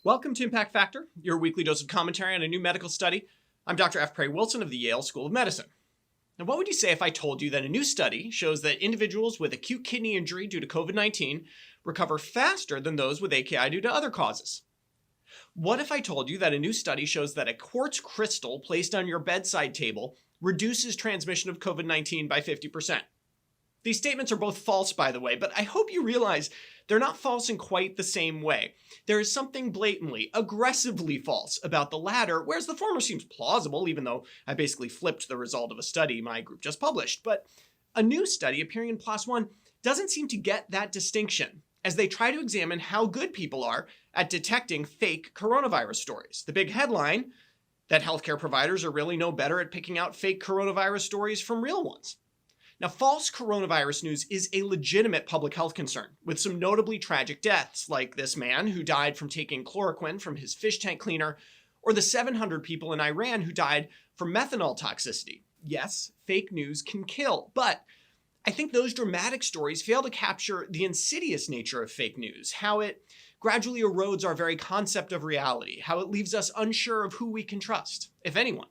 Welcome to Impact Factor, your weekly dose of commentary on a new medical study. I'm Dr. F. Perry Wilson of the Yale School of Medicine. Now, what would you say if I told you that a new study shows that individuals with acute kidney injury due to COVID-19 recover faster than those with AKI due to other causes? What if I told you that a new study shows that a quartz crystal placed on your bedside table reduces transmission of COVID-19 by 50%? These statements are both false, by the way, but I hope you realize they're not false in quite the same way. There is something blatantly, aggressively false about the latter, whereas the former seems plausible, even though I basically flipped the result of a study my group just published. But a new study appearing in PLOS One doesn't seem to get that distinction, as they try to examine how good people are at detecting fake coronavirus stories. The big headline, that healthcare providers are really no better at picking out fake coronavirus stories from real ones. Now, false coronavirus news is a legitimate public health concern, with some notably tragic deaths, like this man who died from taking chloroquine from his fish tank cleaner, or the 700 people in Iran who died from methanol toxicity. Yes, fake news can kill, but I think those dramatic stories fail to capture the insidious nature of fake news, how it gradually erodes our very concept of reality, how it leaves us unsure of who we can trust, if anyone.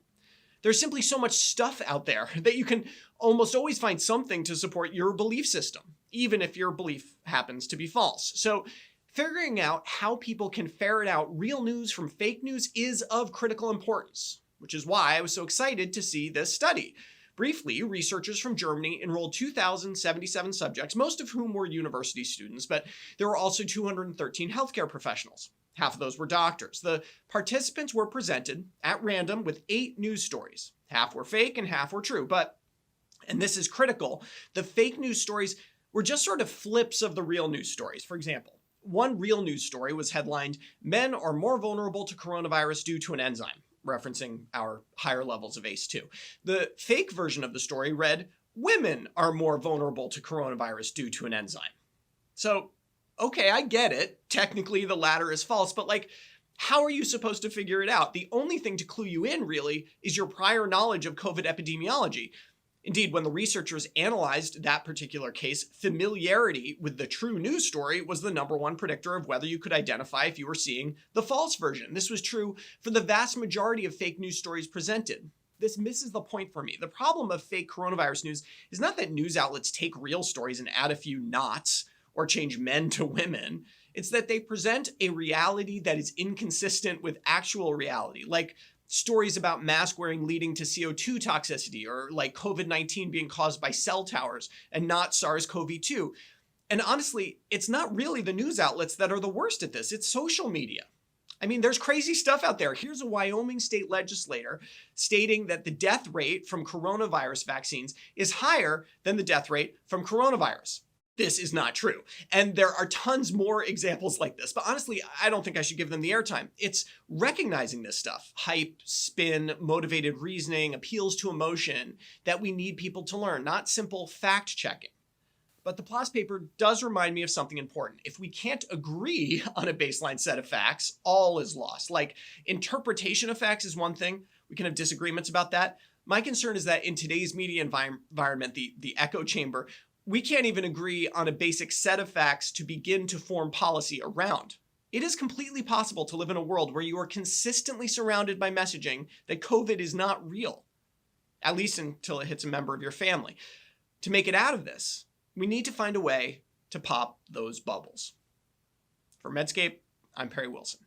There's simply so much stuff out there that you can almost always find something to support your belief system, even if your belief happens to be false. So figuring out how people can ferret out real news from fake news is of critical importance, which is why I was so excited to see this study. Briefly, researchers from Germany enrolled 2,077 subjects, most of whom were university students, but there were also 213 healthcare professionals. Half of those were doctors. The participants were presented at random with 8 news stories. Half were fake and half were true. But, and this is critical, the fake news stories were just sort of flips of the real news stories. For example, one real news story was headlined, "Men are more vulnerable to coronavirus due to an enzyme," referencing our higher levels of ACE2. The fake version of the story read, "Women are more vulnerable to coronavirus due to an enzyme." So, okay, I get it. Technically, the latter is false, but how are you supposed to figure it out? The only thing to clue you in, really, is your prior knowledge of COVID epidemiology. Indeed, when the researchers analyzed that particular case, familiarity with the true news story was the #1 predictor of whether you could identify if you were seeing the false version. This was true for the vast majority of fake news stories presented. This misses the point for me. The problem of fake coronavirus news is not that news outlets take real stories and add a few knots or change men to women. It's that they present a reality that is inconsistent with actual reality, like stories about mask wearing leading to CO2 toxicity, or like COVID-19 being caused by cell towers and not SARS-CoV-2. And honestly, it's not really the news outlets that are the worst at this, it's social media. I mean, there's crazy stuff out there. Here's a Wyoming state legislator stating that the death rate from coronavirus vaccines is higher than the death rate from coronavirus. This is not true. And there are tons more examples like this, but honestly, I don't think I should give them the airtime. It's recognizing this stuff, hype, spin, motivated reasoning, appeals to emotion, that we need people to learn, not simple fact checking. But the PLOS paper does remind me of something important. If we can't agree on a baseline set of facts, all is lost. Like, interpretation of facts is one thing. We can have disagreements about that. My concern is that in today's media environment, the echo chamber, we can't even agree on a basic set of facts to begin to form policy around. It is completely possible to live in a world where you are consistently surrounded by messaging that COVID is not real, at least until it hits a member of your family. To make it out of this, we need to find a way to pop those bubbles. For Medscape, I'm Perry Wilson.